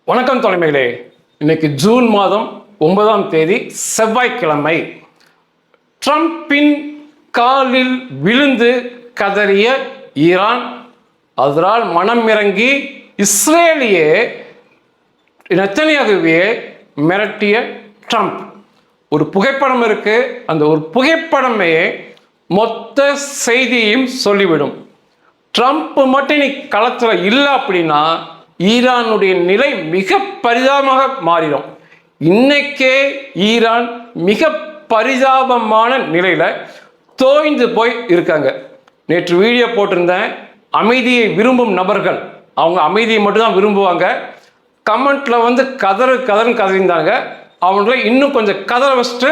வணக்கம் தலைமையிலே. இன்னைக்கு ஜூன் மாதம் 9ஆம் தேதி செவ்வாய்க்கிழமை. ட்ரம்பின் காலில் விழுந்து கதறிய ஈரான், அதனால் மனம் இறங்கி இஸ்ரேலியே நெத்தனியாகுவே மிரட்டிய ட்ரம்ப். ஒரு புகைப்படம் இருக்கு, அந்த ஒரு புகைப்படமே மொத்த செய்தியையும் சொல்லிவிடும். ட்ரம்ப் மட்டும் நீ களத்தில் இல்லை அப்படின்னா ஈரானுடைய நிலை மிக பரிதாபமாக மாறிடும். இன்னைக்கே ஈரான் மிக பரிதாபமான நிலையில தோய்ந்து போய் இருக்காங்க. நேற்று வீடியோ போட்டிருந்தேன். அமைதியை விரும்பும் நபர்கள் அவங்க அமைதியை மட்டும்தான் விரும்புவாங்க. கமெண்ட்ல கதறுன்னு கதறிந்தாங்க. அவங்கள இன்னும் கொஞ்சம் கதற வச்சுட்டு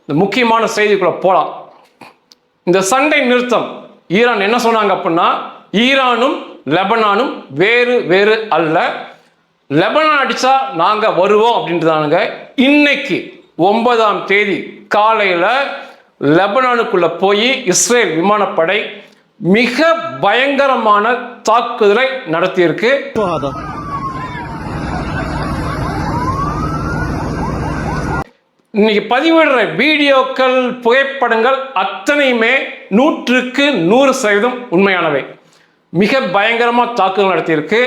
இந்த முக்கியமான செய்திக்குள்ள போகலாம். இந்த சண்டை நிறுத்தம் ஈரான் என்ன சொன்னாங்க அப்படின்னா, ஈரானும் லெபனானும் வேறு வேறு அல்ல, லெபனான் அடிச்சா நாங்க வருவோம் அப்படின்றாங்க. இன்னைக்கு 9ஆம் தேதி காலையில லெபனானுக்குள்ள போய் இஸ்ரேல் விமானப்படை மிக பயங்கரமான தாக்குதலை நடத்தியிருக்கு. இன்னைக்கு பதிவிடுற வீடியோக்கள், புகைப்படங்கள் அத்தனையுமே 100% உண்மையானவை. மிக பயங்கரமாக தாக்குதல் நடத்தியிருக்கு.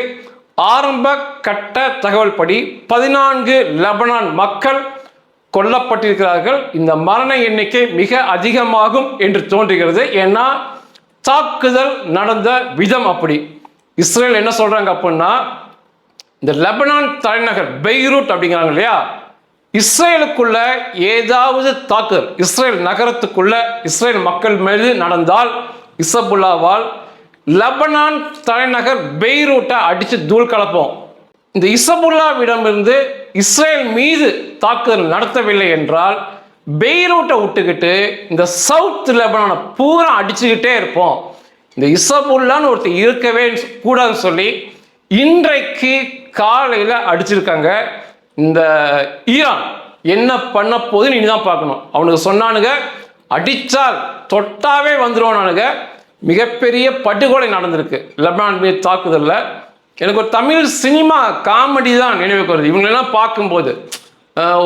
ஆரம்ப கட்ட தகவல் படி 14 லெபனான் மக்கள் கொல்லப்பட்டிருக்கிறார்கள். இந்த மரண எண்ணிக்கை மிக அதிகமாகும் என்று தோன்றுகிறது. ஏன்னா தாக்குதல் நடந்த விதம் அப்படி. இஸ்ரேல் என்ன சொல்றாங்க அப்படின்னா, இந்த லெபனான் தலைநகர் பெய்ரூட் அப்படிங்கிறாங்க இல்லையா, இஸ்ரேலுக்குள்ள ஏதாவது தாக்குதல் இஸ்ரேல் நகரத்துக்குள்ள இஸ்ரேல் மக்கள் மீது நடந்தால் இசபுல்லாவால் லெபனான் தலைநகர் பெய்ரூட்டை அடிச்சு தூள் கலப்போம். இந்த இசபுல்லாவிடமிருந்து இஸ்ரேல் மீது தாக்குதல் நடத்தவில்லை என்றால் பெய்ரூட்டை விட்டுக்கிட்டு இந்த சவுத் லெபனானை பூரா அடிச்சுக்கிட்டே இருப்போம். இந்த இசபுல்லான்னு ஒருத்தர் இருக்கவே கூடாதுன்னு சொல்லி இன்றைக்கு காலையில் அடிச்சிருக்காங்க. இந்த ஈரான் என்ன பண்ண போகுதுன்னு இனிதான் பார்க்கணும். அவனுக்கு சொன்னானுங்க அடிச்சால் தொட்டாவே வந்துருவானுங்க. மிகப்பெரிய படுகொலை நடந்திருக்கு லெபனான் மீது தாக்குதல்ல. எனக்கு ஒரு தமிழ் சினிமா காமெடி தான் நினைவுக்கு வருது. இவங்களெல்லாம் பார்க்கும்போது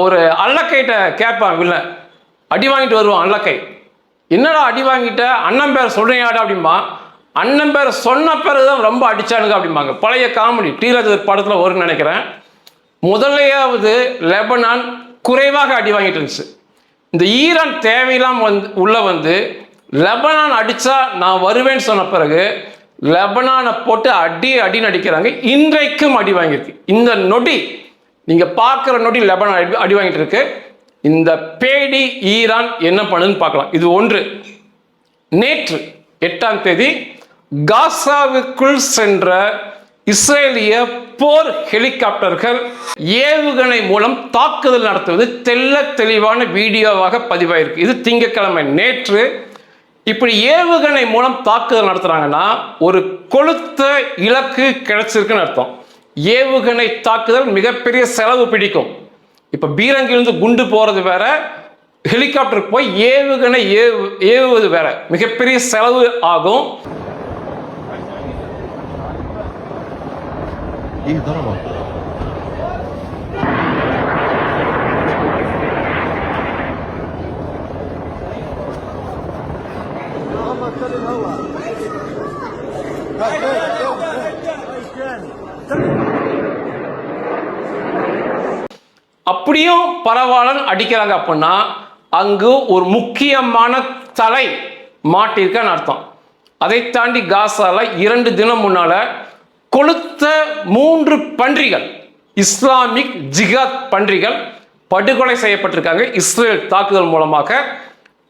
ஒரு அல்லக்கைட்ட கேட்பான் வில்லன், அடி வாங்கிட்டு வருவான். அல்லக்கை, என்னடா அடி வாங்கிட்ட, அண்ணன் பேர் சொல்றீங்கடா அப்படிம்பா. அண்ணன் பேர் சொன்ன பிறகுதான் ரொம்ப அடிச்சானுங்க அப்படிம்பாங்க. பழைய காமெடி டீராஜர் படத்தில் வரும்னு நினைக்கிறேன். முதலையாவது லெபனான் குறைவாக அடி வாங்கிட்டு இருந்துச்சு. இந்த ஈரான் தேவையில்லாம உள்ள லெபனான் அடிச்சா நான் வருவேன்னு சொன்ன பிறகு லெபனானை போட்டு அடின்னு அடிக்கிறாங்க. இன்றைக்கும் அடி வாங்கியிருக்கு. இந்த நொடி நீங்க பார்க்குற நொடி லெபனான் அடி வாங்கிட்டு இருக்கு. இந்த பேடி ஈரான் என்ன பண்ணுன்னு பார்க்கலாம். இது ஒன்று. நேற்று 8ஆம் தேதி காசாவுக்குள் சென்ற இஸ்ரேலிய போர் ஹெலிகாப்டர்கள் ஏவுகணை மூலம் தாக்குதல் நடத்துவது தெல்ல தெளிவான வீடியோவாக பதிவாயிருக்கு. இது திங்கட்கிழமை நேற்று. இப்படி ஏவுகணை மூலம் தாக்குதல் நடத்துறாங்கன்னா ஒரு கொளுத்த இலக்கு கிடைச்சிருக்குன்னு அர்த்தம். ஏவுகணை தாக்குதல் மிகப்பெரிய செலவு பிடிக்கும். இப்ப பீரங்கிலிருந்து குண்டு போறது வேற, ஹெலிகாப்டருக்கு போய் ஏவுகணை ஏவுவது வேற, மிகப்பெரிய செலவு ஆகும். அப்படியும் பரவாயில்ல அடிக்கிறாங்க அப்படின்னா அங்கு ஒரு முக்கியமான தலை மாட்டிருக்கான்னு அர்த்தம். அதை தாண்டி காசால 2 தினம் முன்னால கொளுத்த 3 பன்றிகள், இஸ்லாமிக் ஜிகாத் பன்றிகள் படுகொலை செய்யப்பட்டிருக்காங்க இஸ்ரேல் தாக்குதல் மூலமாக.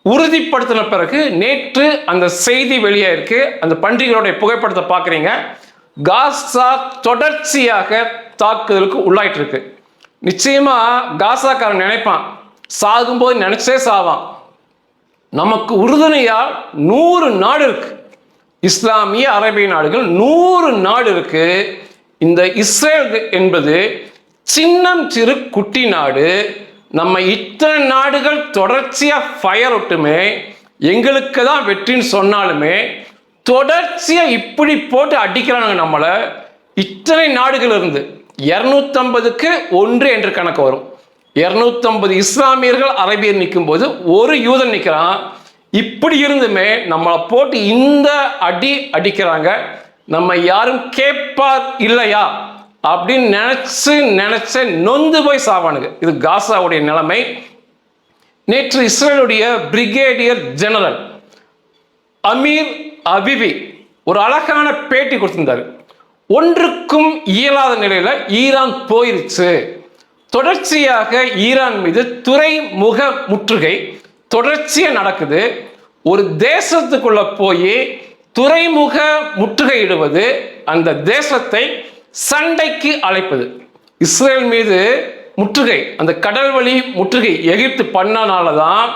உறுதிப்படுத்தின பிறகு நேற்று அந்த செய்தி வெளியாயிருக்கு. அந்த பன்றிகளுடைய புகைப்படத்தை பார்க்குறீங்க. காசா தொடர்ச்சியாக தாக்குதலுக்கு உள்ளாயிட்டு இருக்கு. நிச்சயமா காசாக்காரன் நினைப்பான், சாகும்போது நினைச்சே சாவான். நமக்கு உறுதுணையா 100 நாடு இருக்கு, இஸ்லாமிய அரேபிய நாடுகள் 100 நாடு இருக்கு. இந்த இஸ்ரேல் என்பது சின்னம் சிறு குட்டி நாடு. நம்ம இத்தனை நாடுகள் தொடர்ச்சியா ஃபயர் விட்டுமே எங்களுக்கு தான் வெற்றின்னு சொன்னாலுமே தொடர்ச்சியா இப்படி போட்டு அடிக்கிறானுங்க நம்மளை. இத்தனை நாடுகள் இருந்து 250க்கு 1 என்று கணக்கு வரும். 250 இஸ்லாமியர்கள் அரபியர் நிற்கும் போது ஒரு யூதன் நிற்கிறான். இப்படி இருந்துமே நம்மளை போட்டு இந்த அடி அடிக்கிறாங்க. நம்ம யாரும் கேட்பார் இல்லையா அப்படின்னு நினைச்சு நொந்து போய் சாவானுங்க. இது காசாவுடைய நிலைமை. நேற்று இஸ்ரேலுடைய பிரிகேடியர் ஜெனரல் அமீர் அபிபி ஒரு அழகான பேட்டி கொடுத்திருந்தார். ஒன்றுக்கும் இயலாத நிலையில ஈரான் போயிருச்சு. தொடர்ச்சியாக ஈரான் மீது துறைமுக முற்றுகை தொடர்ச்சியா நடக்குது. ஒரு தேசத்துக்குள்ள போய் துறைமுக முற்றுகையிடுவது அந்த தேசத்தை சண்டைக்கு அழைப்பது. இஸ்ரேல் மீது முற்றுகை, அந்த கடல் வழி முற்றுகை எகிப்து பண்ணனால தான்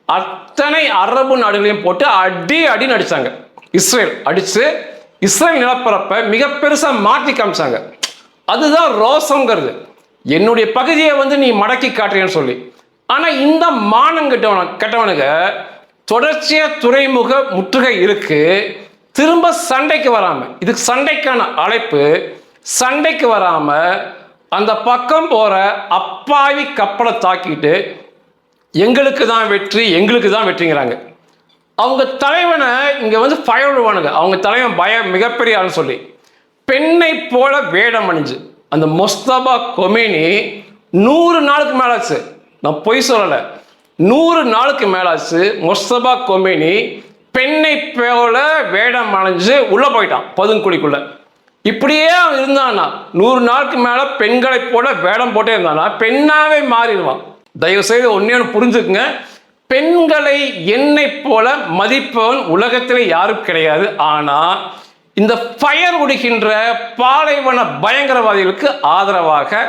அத்தனை அரபு நாடுகளையும் போட்டு அடி நடிச்சாங்க. இஸ்ரேல் அடிச்சு இஸ்ரேல் நிலப்பரப்பை மிக பெருசா மாற்றி காமிச்சாங்க. அதுதான் ரோசங்கிறது. என்னுடைய பகுதியை நீ மடக்கி காட்டுறேன்னு சொல்லி. ஆனா இந்த மானம் கெட்டவனுங்க தொடர்ச்சியா துறைமுக முற்றுகை இருக்கு, திரும்ப சண்டைக்கு வராம, இதுக்கு சண்டைக்கான அழைப்பு, சண்டைக்கு வராம அந்த பக்கம் போற அப்பாவி கப்பலை தாக்கிட்டு எங்களுக்கு தான் வெற்றிங்கிறாங்க. அவங்க தலைவனை இங்க ஃபயர் விடுவானுங்க. அவங்க தலைவன் மிகப்பெரிய ஆள்னு சொல்லி பெண்ணை போல வேடம் அணிஞ்சு அந்த முஸ்தபா கொமேனி 100 நாளுக்கு மேலாச்சு. நான் பொய் சொல்லலை, 100 நாளுக்கு மேலாச்சு. முஸ்தபா கொமேனி பெண்ணை போல வேடம் அணிஞ்சு உள்ள போயிட்டான் பதுங்குழிக்குள்ள. இப்படியே இருந்தானா 100 நாளுக்கு மேல பெண்களை போல வேடம் போட்டே இருந்தானா பெண்ணாவே மாறிடுவான். தயவு செய்து ஒன்னே புரிஞ்சுக்குங்க, பெண்களை என்னை போல மதிப்பவன் உலகத்திலே யாரும் கிடையாது. ஆனா இந்த ஃபயர் விடுகின்ற பாலைவன பயங்கரவாதிகளுக்கு ஆதரவாக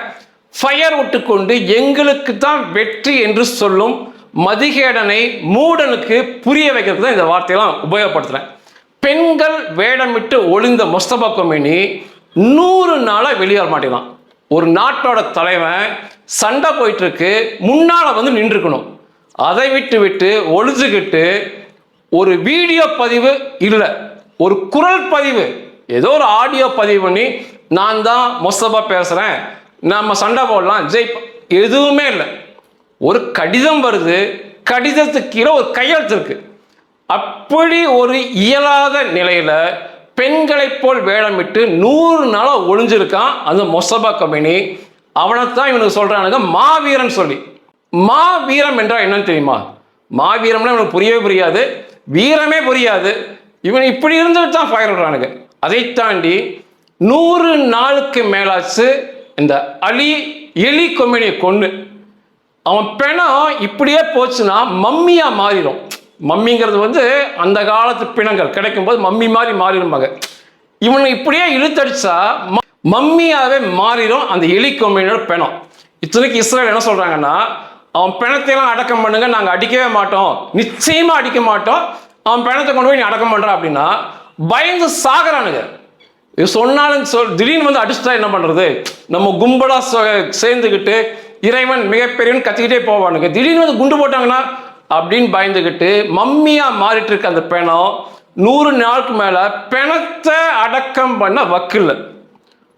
ஃபயர் விட்டுக்கொண்டு எங்களுக்கு தான் வெற்றி என்று சொல்லும் மதிகேடனை மூடனுக்கு புரிய வைக்கிறது தான் இந்த வார்த்தையெல்லாம் உபயோகப்படுத்துறேன். பெண்கள் வேடமிட்டு ஒளிந்த முஸ்தபா கொமேனி 100 நாளா வெளியேற மாட்டேங்கிறான். ஒரு நாட்டோட தலைவன் சண்டை போயிட்டு இருக்கு, முன்னால நின்றுக்கணும். அதை விட்டு ஒளிஞ்சுக்கிட்டு ஒரு வீடியோ பதிவு இல்லை, ஒரு குரல் பதிவு, ஏதோ ஒரு ஆடியோ பதிவு பண்ணி நான் தான் முஸ்தபா பேசுறேன், நம்ம சண்டை போடலாம் ஜெய், எதுவுமே இல்லை. ஒரு கடிதம் வருது, கடிதத்துக்கு கீழே ஒரு கையெழுத்து இருக்கு. அப்படி ஒரு இயலாத நிலையில பெண்களை போல் வேடமிட்டு 100 நாளா ஒளிஞ்சிருக்கான் அந்த முஸ்தபா கொமேனி. அவனைத்தான் இவனுக்கு சொல்றானுங்க மாவீரன் சொல்லி. மாவீரம் என்றால் என்னன்னு தெரியுமா? மாவீரம்னா இவனுக்கு புரியவே புரியாது, வீரமே புரியாது. இவன் இப்படி இருந்துட்டு தான் ஃபயர் விடுறானுங்க. அதை தாண்டி 100 நாளுக்கு மேலாச்சு இந்த எலி கொமேனியை கொண்டு அவன் பிணம் இப்படியே போச்சுன்னா மம்மியா மாறிடும். மம்மிங்கிறது அந்த காலத்து பிணங்கள் கிடைக்கும் போது மம்மி மாதிரி மாறிடும்பாங்க. இவனை இப்படியே இழுத்தடிச்சா மம்மியாவே மாறிடும் அந்த எலி கொமேனியோட பிணம். இத்தனைக்கு இஸ்ரேல் என்ன சொல்றாங்கன்னா, அவன் பிணத்தையெல்லாம் அடக்கம் பண்ணுங்க, நாங்கள் அடிக்கவே மாட்டோம், நிச்சயமா அடிக்க மாட்டோம், அவன் பிணத்தை கொண்டு போய் நீ அடக்கம் பண்ற அப்படின்னா பயந்து சாகுறானுங்க. சொன்னாலும் திடீர்னு அடிச்சுட்டா என்ன பண்றது? நம்ம கும்பலா சேர்ந்துக்கிட்டு இறைவன் மிகப்பெரியவன் கத்திக்கிட்டே போவானுங்க. திடீர்னு குண்டு போட்டாங்கன்னா அப்படின்னு பயந்துக்கிட்டு மம்மியா மாறிட்டு இருக்க அந்த பிணம் 100 நாளுக்கு மேல பிணத்தை அடக்கம் பண்ண வக்கில்லை.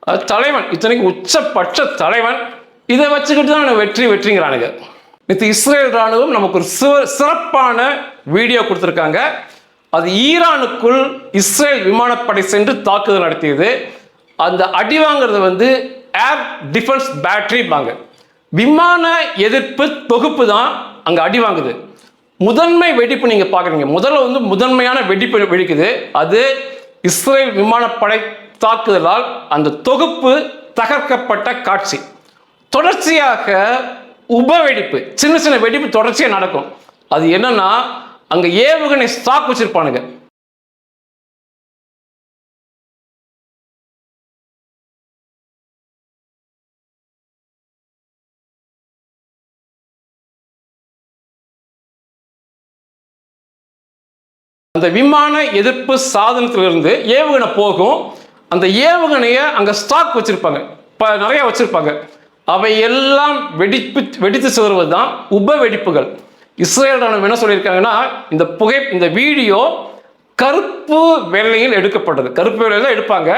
அது தலைவன், இத்தனைக்கு உச்சபட்ச தலைவன். இதை வச்சுக்கிட்டு தான் வெற்றிங்கிறானுங்க. நேற்று இஸ்ரேல் ராணுவம் நமக்கு ஒரு சிறப்பான வீடியோ கொடுத்துருக்காங்க. அது ஈரானுக்குள் இஸ்ரேல் விமானப்படை சென்று தாக்குதல் நடத்தியது. அந்த அடி வாங்குறது ஏர் டிஃபென்ஸ் பேட்டரிபாங்க, விமான எதிர்ப்பு தொகுப்பு தான் அங்க அடி வாங்குது. முதன்மை வெடிப்பு நீங்க பாக்குறீங்க, முதல்ல முதன்மையான வெடிப்பு வெடிக்குது. அது இஸ்ரேல் விமானப்படை தாக்குதலால் அந்த தொகுப்பு தகர்க்கப்பட்ட காட்சி. தொடர்ச்சியாக உப வெடிப்பு, சின்ன சின்ன வெடிப்பு தொடர்ச்சியா நடக்கும். அது என்னன்னா, அங்க ஏவுகணை ஸ்டாக் வச்சிருப்பானுங்க. அந்த விமான எதிர்ப்பு சாதனத்திலிருந்து ஏவுகணை போகும். அந்த ஏவுகணையை அங்க ஸ்டாக் வச்சிருப்பாங்க, நிறைய வச்சிருப்பாங்க. அவை எல்லாம் வெடித்து சிதறுவது தான் உப வெடிப்புகள். இஸ்ரேல் ராணுவம் என்ன சொல்லியிருக்காங்கன்னா, இந்த வீடியோ கருப்பு வெள்ளையில் எடுக்கப்பட்டது. கருப்பு வெள்ளையில் எடுப்பாங்க.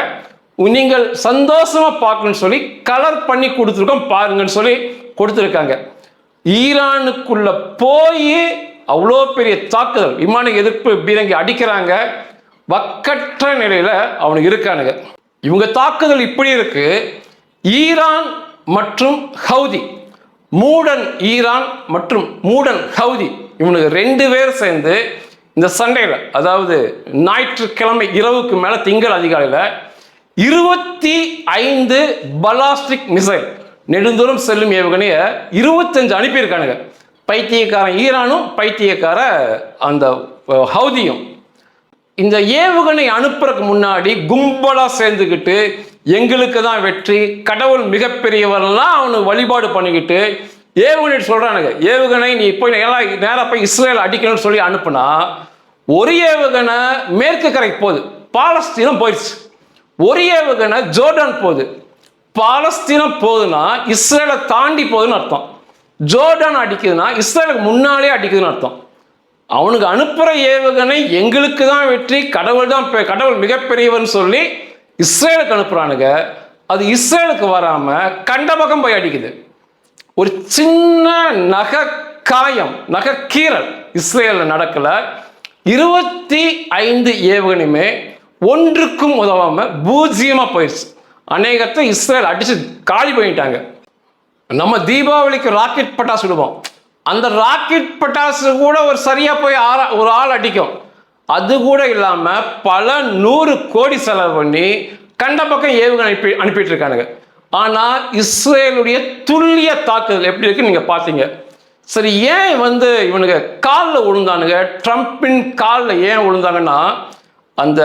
நீங்கள் சந்தோஷமா பார்க்கணும்னு சொல்லி கலர் பண்ணி கொடுத்துருக்கோம் பாருங்கன்னு சொல்லி கொடுத்துருக்காங்க. ஈரானுக்குள்ள போய் அவ்வளோ பெரிய தாக்குதல், விமான எதிர்ப்பு பீரங்கி அடிக்கிறாங்க. வக்கற்ற நிலையில அவனுக்கு இருக்கானுங்க. இவங்க தாக்குதல் இப்படி இருக்கு. ஈரான் மற்றும் ஹவுதி, மூடன் ஈரான் மற்றும் மூடன் ஹவுதி, இவனுக்கு 2 பேர் சேர்ந்து இந்த சண்டையில், அதாவது ஞாயிற்றுக்கிழமை இரவுக்கு மேல திங்கள் அதிகாலையில் 25 பலாஸ்டிக் மிசைல், நெடுந்தூரம் செல்லும் ஏவுகணையை 25 அனுப்பியிருக்கானுங்க. பைத்தியக்காரன் ஈரானும் பைத்தியக்கார அந்த ஹவுதியும். இந்த ஏவுகணை அனுப்புறதுக்கு முன்னாடி கும்பலா சேர்ந்துக்கிட்டு எங்களுக்கு தான் வெற்றி, கடவுள் மிகப்பெரியவரெல்லாம் அவனுக்கு வழிபாடு பண்ணிக்கிட்டு ஏவுகணை சொல்றானுங்க. ஏவுகணை நீ போய் நேராக போய் இஸ்ரேல் அடிக்கணும்னு சொல்லி அனுப்புனா, ஒரு ஏவுகணை மேற்கு கரைக்கு போகுது, பாலஸ்தீனம் போயிடுச்சு. ஒரு ஏவுகணை ஜோர்டான் போகுது. பாலஸ்தீனம் போகுதுன்னா இஸ்ரேலை தாண்டி போகுதுன்னு அர்த்தம். ஜோர்டான் அடிக்குதுன்னா இஸ்ரேலுக்கு முன்னாலே அடிக்குதுன்னு அர்த்தம். அவனுக்கு அனுப்புற ஏவுகணை எங்களுக்கு தான் வெற்றி, கடவுள் மிகப்பெரியவன் சொல்லி இஸ்ரேலுக்கு அனுப்புறானுங்க. அது இஸ்ரேலுக்கு வராம கண்ட பக்கம் போய் அடிக்குது. ஒரு சின்ன நகைக்கீரல் இஸ்ரேல்ல நடக்கல. 25 ஏவுகணையுமே ஒன்றுக்கும் உதவாம பூஜ்ஜியமா போயிடுச்சு. அநேகத்தை இஸ்ரேல் அடிச்சு காலி பண்ணிட்டாங்க. நம்ம தீபாவளிக்கு ராக்கெட் பட்டாசு விடுவோம், அந்த ராக்கெட் பட்டாசு கூட ஒரு சரியா போய் ஒரு ஆள் அடிக்கும். அது கூட இல்லாம பல 100 கோடி செலவு பண்ணி கண்ட பக்கம் ஏவுகணை அனுப்பிட்டு இருக்கானுங்க. ஆனா இஸ்ரேலுடைய துல்லிய தாக்குதல் எப்படி இருக்கு நீங்க பாத்தீங்க. சரி, ஏன் இவனுக்கு காலில் விழுந்தானுங்க? ட்ரம்பின் காலில் ஏன் விழுந்தாங்கன்னா, அந்த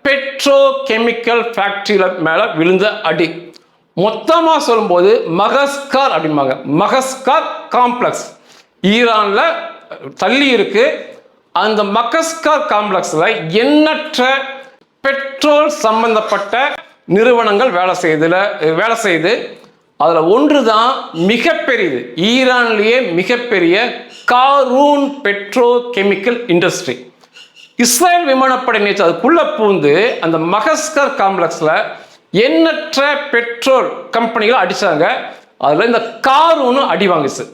பெட்ரோ கெமிக்கல் ஃபேக்டரியில மேல விழுந்த அடி. மொத்தமா சொல்லும்போது மகஸ்கார் அப்படிம்பாங்க. மகஸ்கார் காம்ப்ளெக்ஸ் ஈரான்ல தள்ளி இருக்கு. அந்த மகஸ்கார் காம்ப்ளெக்ஸ்ல எண்ணற்ற பெட்ரோல் சம்பந்தப்பட்ட நிறுவனங்கள் வேலை செய்து அதுல ஒன்று தான் மிகப்பெரியது, ஈரான்லேயே மிகப்பெரிய Qarun Pedro chemical industry. Israel விமானப்படை நேற்று அதுக்குள்ள பூந்து அந்த மகஸ்கர் காம்ப்ளெக்ஸ்ல எண்ணற்ற பெட்ரோல் கம்பெனிகளை அடிச்சாங்க. அதுல இந்த காரூனும் அடி வாங்குச்சு.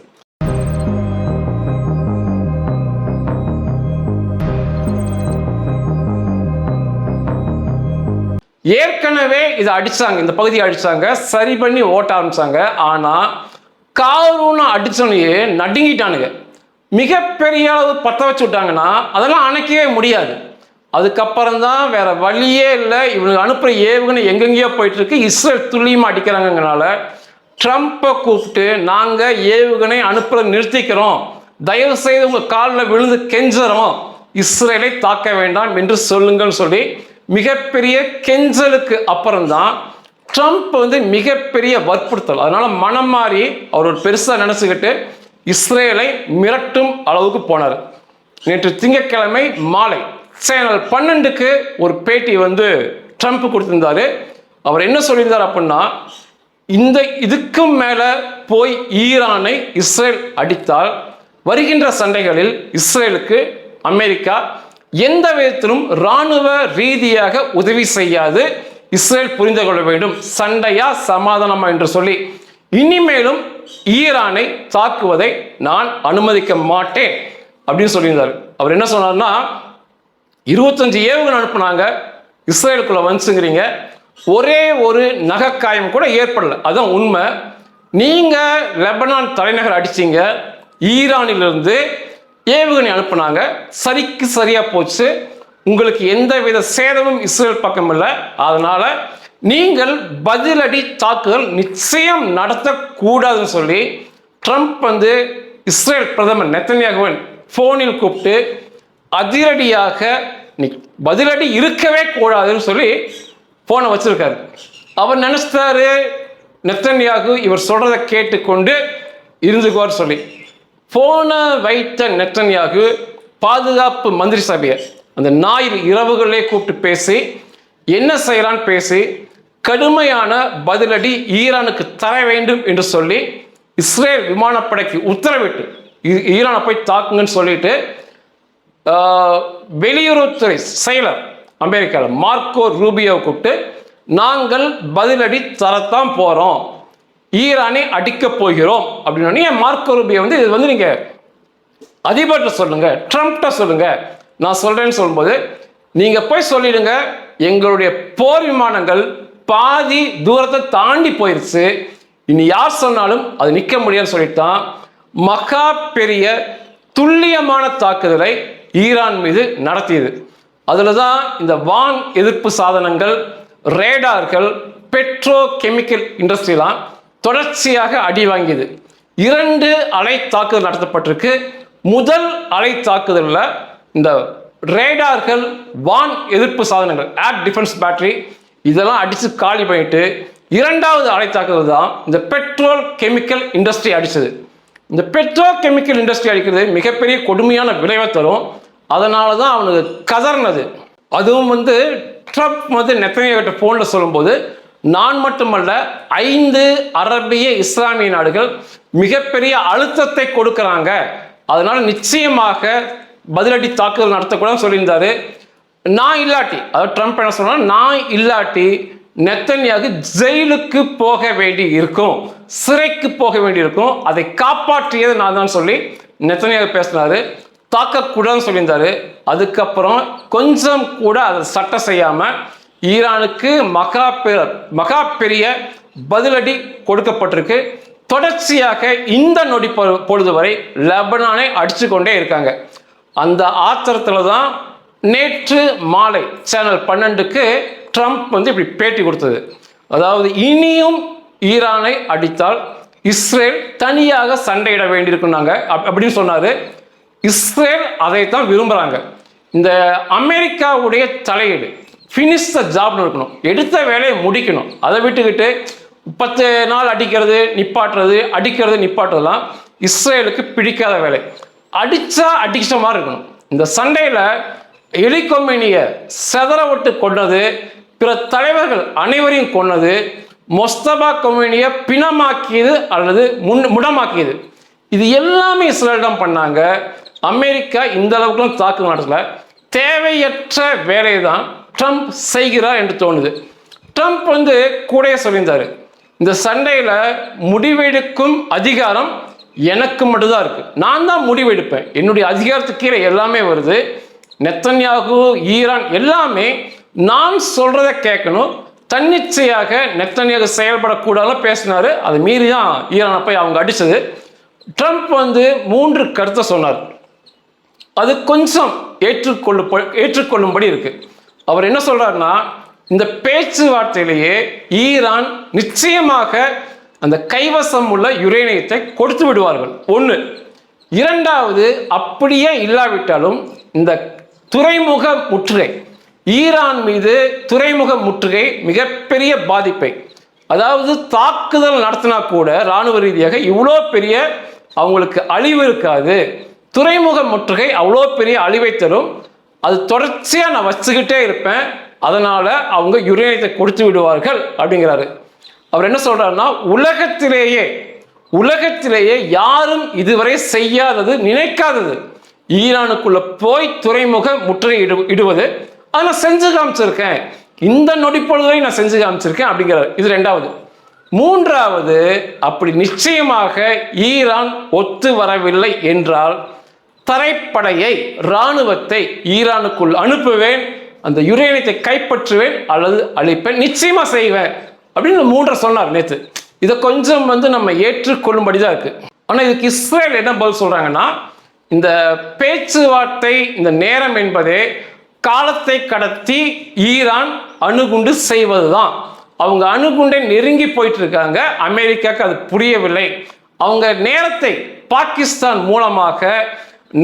ஏற்கனவே இதை அடிச்சாங்க, இந்த பகுதியை அடிச்சாங்க, சரி பண்ணி ஓட்ட ஆரம்பிச்சாங்க. ஆனா காரூனை அடிச்சோனையே நடுங்கிட்டானுங்க. மிகப்பெரிய அளவு பற்ற வச்சு விட்டாங்கன்னா அதெல்லாம் அணைக்கவே முடியாது. அதுக்கப்புறம் தான் வேற வழியே இல்லை. இவனுக்கு அனுப்புற ஏவுகணை எங்கெங்கேயோ போயிட்டு இருக்கு. இஸ்ரேல் துல்லியமா அடிக்கிறாங்கனால ட்ரம்ப்பை கூப்பிட்டு, நாங்க ஏவுகணை அனுப்புறதை நிறுத்திக்கிறோம், தயவு செய்து உங்க காலில் விழுந்து கெஞ்சறோம், இஸ்ரேலை தாக்க வேண்டாம் என்று சொல்லுங்கன்னு சொல்லி மிகப்பெரிய கெஞ்சலுக்கு அப்புறம் தான் ட்ரம்ப் மிகப்பெரிய வற்புறுத்தல். அதனால மனம் மாறி அவர் ஒரு பெருசா நினைச்சுக்கிட்டு இஸ்ரேலை மிரட்டும் அளவுக்கு போனார். நேற்று திங்கட்கிழமை மாலை சேனல் 12க்கு ஒரு பேட்டி ட்ரம்ப் கொடுத்திருந்தாரு. அவர் என்ன சொல்லியிருந்தார் அப்படின்னா, இதுக்கும் மேல போய் ஈரானை இஸ்ரேல் அடித்தால் வருகின்ற சண்டைகளில் இஸ்ரேலுக்கு அமெரிக்கா எந்த விதத்திலும் இராணுவ ரீதியாக உதவி செய்யாது, இஸ்ரேல் புரிந்து கொள்ள வேண்டும், சண்டையா சமாதானமா என்று சொல்லி இனிமேலும் ஈரானை தாக்குவதை நான் அனுமதிக்க மாட்டேன் அப்படின்னு சொல்லியிருந்தார். அவர் என்ன சொன்னார்னா, 25 ஏவுகணை அனுப்புனாங்க, இஸ்ரேலுக்குள்ள வந்துச்சுங்கிறீங்க, ஒரே ஒரு நகைக்காயம் கூட ஏற்படல, அதுதான் உண்மை. நீங்க லெபனான் தலைநகர் அடிச்சீங்க, ஈரானிலிருந்து ஏவுகணை அனுப்புனாங்க, சரிக்கு சரியா போச்சு, உங்களுக்கு எந்தவித சேதமும் இஸ்ரேல் பக்கம் இல்லை. அதனால நீங்கள் பதிலடி தாக்குதல் நிச்சயம் நடத்தக்கூடாதுன்னு சொல்லி ட்ரம்ப் இஸ்ரேல் பிரதமர் நெத்தன்யாகுவை போனில் கூப்பிட்டு அதிரடியாக பதிலடி இருக்கவே கூடாதுன்னு சொல்லி போனை வச்சிருக்காரு. அவர் நினைச்சிட்டாரு நெத்தன்யாகு இவர் சொல்றதை கேட்டுக்கொண்டு இருந்துக்குவார் சொல்லி. போனை வைத்த நெத்தன்யாகு பாதுகாப்பு மந்திரி சபையை அந்த ஞாயிறு இரவுகளே கூப்பிட்டு பேசி என்ன செய்யலான்னு பேசி கடுமையான பதிலடி ஈரானுக்கு தர வேண்டும் என்று சொல்லி இஸ்ரேல் விமானப்படைக்கு உத்தரவிட்டு ஈரானை போய் தாக்குங்கன்னு சொல்லிட்டு வெளியுறவுத்துறை செயலர் அமெரிக்காவில் மார்க்கோ ரூபியோ கூப்பிட்டு நாங்கள் பதிலடி தரத்தான் போறோம், ஈரானை அடிக்கப் போகிறோம் அப்படின்னு மார்க்கோ ரூபியோ வந்து இது வந்து நீங்க அதிபர்கிட்ட சொல்லுங்க, ட்ரம்ப்ட சொல்லுங்க, நான் சொல்றேன்னு சொல்லும்போது நீங்க போய் சொல்லிடுங்க, எங்களுடைய போர் விமானங்கள் பாதி தூரத்தை தாண்டி போயிருச்சு, இனி யார் சொன்னாலும் அது நிற்க முடியாதுன்னு சொல்லித்தான் மகா பெரிய துல்லியமான தாக்குதலை ஈரான் மீது நடத்தியது. அதில் தான் இந்த வான் எதிர்ப்பு சாதனங்கள், ரேடார்கள், பெட்ரோ கெமிக்கல் இண்டஸ்ட்ரியெலாம் தொடர்ச்சியாக அடி வாங்கியது. 2 அலை தாக்குதல் நடத்தப்பட்டிருக்கு. முதல் அலை தாக்குதலில் இந்த ரேடார்கள், வான் எதிர்ப்பு சாதனங்கள், ஏர் டிஃபென்ஸ் பேட்டரி இதெல்லாம் அடித்து காலி பண்ணிட்டு 2வது அலை தாக்குதல் தான் இந்த பெட்ரோல் கெமிக்கல் இண்டஸ்ட்ரி அடித்தது. இந்த பெட்ரோ கெமிக்கல் இண்டஸ்ட்ரி அடிக்கிறது மிகப்பெரிய கொடுமையான விளைவை தரும். அதனால தான் அவனுக்கு கதர்னது. அதுவும் வந்து ட்ரம்ப் வந்து நெத்தன்யாஹூ ஃபோனில் சொல்லும்போது, நான் மட்டுமல்ல 5 அரபிய இஸ்லாமிய நாடுகள் மிகப்பெரிய அழுத்தத்தை கொடுக்குறாங்க, அதனால நிச்சயமாக பதிலடி தாக்குதல் நடத்தக்கூடாதுன்னு சொல்லியிருந்தாரு. நான் இல்லாட்டி, அதாவது ட்ரம்ப் என்ன சொன்னா, நான் இல்லாட்டி நெத்தன்யாஹூ ஜெயிலுக்கு போக வேண்டி இருக்கும், சிறைக்கு போக வேண்டி இருக்கும், அதை காப்பாற்றியது நான் தான் சொல்லி நெத்தன்யாஹூ பேசினாரு. தாக்கக்கூடாதுன்னு சொல்லியிருந்தாரு. அதுக்கப்புறம் கொஞ்சம் கூட அதை சட்டம் செய்யாம ஈரானுக்கு மகா பெரிய பதிலடி கொடுக்கப்பட்டிருக்கு. தொடர்ச்சியாக இந்த நொடி பொழுது வரை லெபனானை அடிச்சு கொண்டே இருக்காங்க. அந்த ஆத்திரத்தில் தான் நேற்று மாலை சேனல் 12க்கு ட்ரம்ப் வந்து இப்படி பேட்டி கொடுத்தது. அதாவது இனியும் ஈரானை அடித்தால் இஸ்ரேல் தனியாக சண்டையிட வேண்டியிருக்குன்னாங்க அப்படின்னு சொன்னாரு. இஸ்ரேல் அதைத்தான் விரும்புகிறாங்க. இந்த அமெரிக்காவுடைய தலையீடு ஃபினிஷ் த ஜாப்னு இருக்கணும், எடுத்த வேலையை முடிக்கணும். அதை விட்டுக்கிட்டு 10 நாள் அடிக்கிறது நிப்பாட்டுறது, அடிக்கிறது நிப்பாட்டுறதுலாம் இஸ்ரேலுக்கு பிடிக்காத வேலை. அடித்தா அடிச்ச மாதிரி இருக்கணும். இந்த சண்டையில் எலி கொமேனியை செதற விட்டு கொண்டது, பிற தலைவர்கள் அனைவரையும் கொண்டது, மொஸ்தபா கொமேனியை பிணமாக்கியது அல்லது முடமாக்கியது, இது எல்லாமே இஸ்ரேல் தான் பண்ணாங்க. அமெரிக்கா இந்த அளவுக்குலாம் தாக்குதல் நடத்தல. தேவையற்ற வேலையை தான் ட்ரம்ப் செய்கிறார் என்று தோணுது. ட்ரம்ப் வந்து கூட சொல்லியிருந்தாரு, இந்த சண்டையில் முடிவெடுக்கும் அதிகாரம் எனக்கு மட்டும்தான் இருக்கு, நான் தான் முடிவெடுப்பேன், என்னுடைய அதிகாரத்துக்கு கீழே எல்லாமே வருது, நெத்தன்யாஹூ ஈரான் எல்லாமே நான் சொல்றதை கேட்கணும், தன்னிச்சையாக நெத்தன்யாஹூ செயல்படக்கூடாதுன்னு பேசினாரு. அது மீறி தான் ஈரானை போய் அவங்க அடிச்சது. ட்ரம்ப் வந்து 3 கருத்தை சொன்னார். அது கொஞ்சம் ஏற்றுக்கொள்ளும்படி இருக்கு. அவர் என்ன சொல்றாருன்னா, இந்த பேச்சுவார்த்தையிலேயே ஈரான் நிச்சயமாக அந்த கைவசம் உள்ள யுரேனியத்தை கொடுத்து விடுவார்கள், 1. 2வது, அப்படியே இல்லாவிட்டாலும் இந்த துறைமுக முற்றுகை, ஈரான் மீது துறைமுக முற்றுகை மிகப்பெரிய பாதிப்பை, அதாவது தாக்குதல் நடத்தினா கூட இராணுவ ரீதியாக இவ்வளோ பெரிய அவங்களுக்கு அழிவு இருக்காது, துறைமுக முற்றுகை அவ்வளோ பெரிய அழிவை தரும், அது தொடர்ச்சியாக நான் வச்சுக்கிட்டே இருப்பேன், அதனால அவங்க யுரேனியத்தை கொடுத்து விடுவார்கள் அப்படிங்கிறாரு. அவர் என்ன சொல்றாருன்னா, உலகத்திலேயே யாரும் இதுவரை செய்யாதது, நினைக்காதது, ஈரானுக்குள்ள போய் துறைமுக முற்றுகை இடுவது, அதை நான் செஞ்சு காமிச்சிருக்கேன், இந்த நொடிப்பொழுதை நான் செஞ்சு காமிச்சிருக்கேன் அப்படிங்கிறார். இது 2வது. 3வது, அப்படி நிச்சயமாக ஈரான் ஒத்து வரவில்லை என்றால் தரைப்படையை, இராணுவத்தை ஈரானுக்குள் அனுப்புவேன், அந்த யுரேனியத்தை கைப்பற்றுவேன் அல்லது அழிப்பேன், நிச்சயமா செய்வேன் அப்படின்னு 3 சொன்னார் நேற்று. இதை கொஞ்சம் வந்து நம்ம ஏற்றுக்கொள்ளும்படி தான் இருக்கு. ஆனால் இதுக்கு இஸ்ரேல் என்ன பதில் சொல்றாங்கன்னா, இந்த பேச்சுவார்த்தை, இந்த நேரம் என்பதே காலத்தை கடத்தி ஈரான் அணுகுண்டு செய்வதுதான். அவங்க அணுகுண்டை நெருங்கி போயிட்டு இருக்காங்க. அமெரிக்காவுக்கு அது புரியவில்லை. அவங்க நேரத்தை பாகிஸ்தான் மூலமாக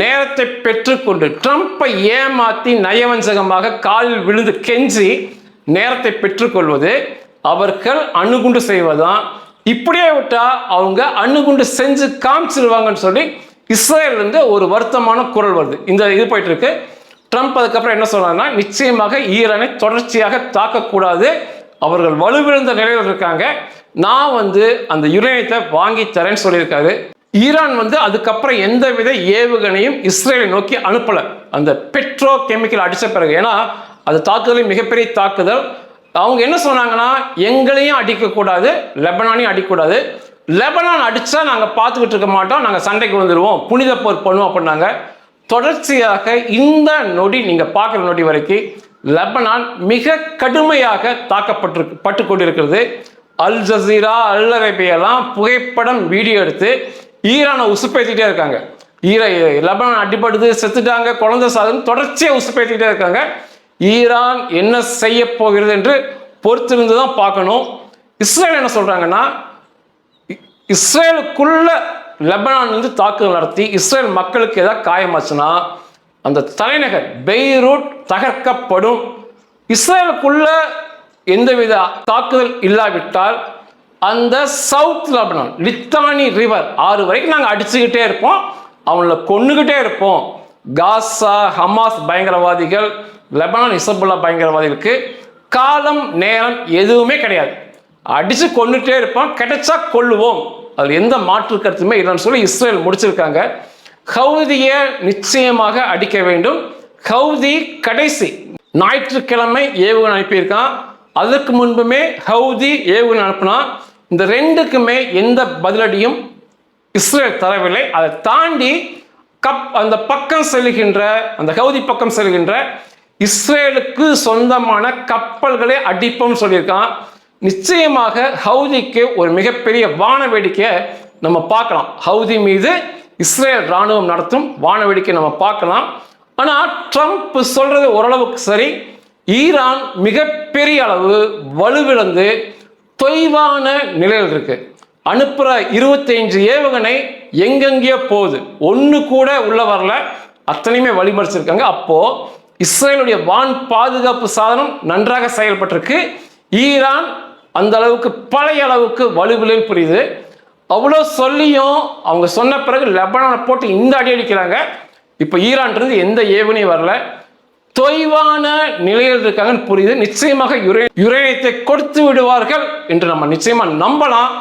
நேரத்தை பெற்றுக்கொண்டு ட்ரம்ப்பை ஏமாற்றி நயவஞ்சகமாக காலில் விழுந்து கெஞ்சி நேரத்தை பெற்றுக்கொள்வது, அவர்கள் அணுகுண்டு செய்வதுதான். இப்படியே விட்டா அவங்க அணுகுண்டு செஞ்சு காமிச்சிருவாங்கன்னு சொல்லி இஸ்ரேலிருந்து ஒரு வருத்தமான குரல் வருது. இந்த இது போயிட்டு இருக்கு. ட்ரம்ப் அதுக்கப்புறம் என்ன சொல்றாருன்னா, நிச்சயமாக ஈரானை தொடர்ச்சியாக தாக்கக்கூடாது, அவர்கள் வலுவிழந்த நிலையில் இருக்காங்க, நான் வந்து அந்த யுரேனியத்தை வாங்கி தரேன்னு சொல்லியிருக்காரு. ஈரான் வந்து அதுக்கப்புறம் எந்தவித ஏவுகணையும் இஸ்ரேலை நோக்கி அனுப்பலை, அந்த பெட்ரோ கெமிக்கல் அடித்த பிறகு. ஏன்னா அது தாக்குதலில் மிகப்பெரிய தாக்குதல். அவங்க என்ன சொன்னாங்கன்னா, எங்களையும் அடிக்கக்கூடாது, லெபனானையும் அடிக்கக்கூடாது, லெபனான் அடித்தா நாங்கள் பார்த்துக்கிட்டு இருக்க மாட்டோம், நாங்கள் சண்டைக்கு வந்துடுவோம், புனித போர் பண்ணுவோம் அப்படின்னாங்க. தொடர்ச்சியாக இந்த நொடி நீங்கள் பார்க்குற நொடி வரைக்கும் லெபனான் மிக கடுமையாக பட்டு கொண்டிருக்கிறது. அல் ஜசீரா, அல் அரேபியாலாம் புகைப்படம் வீடியோ எடுத்து ஈரானை உசுப்பேற்றிக்கிட்டே இருக்காங்க. லெபனான் அடிபடுது, செத்துட்டாங்க, குழந்தை சாதுன்னு தொடர்ச்சியாக உசுப்பேற்றிக்கிட்டே இருக்காங்க. ஈரான் என்ன செய்ய போகிறது என்று பொறுத்திருந்து தான் பார்க்கணும். இஸ்ரேல் என்ன சொல்றாங்கன்னா, இஸ்ரேலுக்குள்ள லெபனான் வந்து தாக்குதல் நடத்தி இஸ்ரேல் மக்களுக்கு ஏதாவது காயமாச்சுன்னா அந்த தலைநகர் பெய்ரூட் தகர்க்கப்படும். இஸ்ரேலுக்குள்ள எந்தவித தாக்குதல் இல்லாவிட்டால் அந்த சவுத் லெபனான் லித்தானி ரிவர் ஆறு வரைக்கும் நாங்கள் அடிச்சுக்கிட்டே இருப்போம், அவங்கள கொன்னுக்கிட்டே இருப்போம். காசா ஹமாஸ் பயங்கரவாதிகள், லெபனான் ஹிஸ்புல்லா பயங்கரவாதிகளுக்கு காலம் நேரம் எதுவுமே கிடையாது, அடிச்சு கொண்டுட்டே இருப்போம், கிடைச்சா கொள்ளுவோம், அதில் எந்த மாற்று கருத்துமே இல்லைன்னு சொல்லி இஸ்ரேல் முடிச்சிருக்காங்க. ஹவுதியை நிச்சயமாக அடிக்க வேண்டும். ஹவுதி கடைசி ஞாயிற்றுக்கிழமை ஏவுகணை அனுப்பியிருக்கான். அதற்கு முன்புமே ஹவுதி ஏவுகணை அனுப்புனா இந்த ரெண்டுக்குமே எந்த பதிலடியும் இஸ்ரேல் தரவில்லை. அதை தாண்டி அந்த பக்கம் செல்கின்ற, அந்த ஹவுதி பக்கம் செல்கின்ற இஸ்ரேலுக்கு சொந்தமான கப்பல்களை அடிப்போம் சொல்லியிருக்கான். நிச்சயமாக ஹவுதிக்கு ஒரு மிகப்பெரிய வான வேடிக்கையை நம்ம பார்க்கலாம். ஹவுதி மீது இஸ்ரேல் ராணுவம் நடத்தும் வான வேடிக்கை நம்ம பார்க்கலாம். ஆனால் ட்ரம்ப் சொல்றது ஓரளவுக்கு சரி. ஈரான் மிகப்பெரிய அளவு வலுவிழந்து தொய்வான நிலையில் இருக்கு. அனுப்புற 25 ஏவுகணை எங்கெங்கேயோ போகுது, ஒன்று கூட உள்ள வரல, அத்தனையுமே வழிமறிச்சிருக்காங்க. அப்போ இஸ்ரேலுடைய வான் பாதுகாப்பு சாதனம் நன்றாக செயல்பட்டிருக்கு. ஈரான் அந்த அளவுக்கு பழைய அளவுக்கு வலுவிலில் புரியுது. அவ்வளோ சொல்லியும் அவங்க சொன்ன பிறகு லெபனானை போட்டு இந்த அடி அடிக்கிறாங்க. இப்போ ஈரான் இருந்து எந்த ஏவுகணையும் வரல, தொய்வான நிலையில் இருக்காங்கன்னு புரியுது. நிச்சயமாக யுரேனியத்தை கொடுத்து விடுவார்கள் என்று நம்ம நிச்சயமா நம்பலாம்.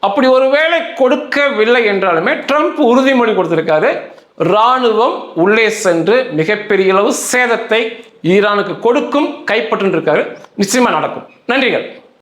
அப்படி ஒருவேளை கொடுக்கவில்லை என்றாலுமே ட்ரம்ப் உறுதிமொழி கொடுத்திருக்காரு, ராணுவம் உள்ளே சென்று மிகப்பெரிய அளவு சேதத்தை ஈரானுக்கு கொடுக்கும், கைப்பற்று இருக்காரு. நிச்சயமா நடக்கும். நன்றிகள்.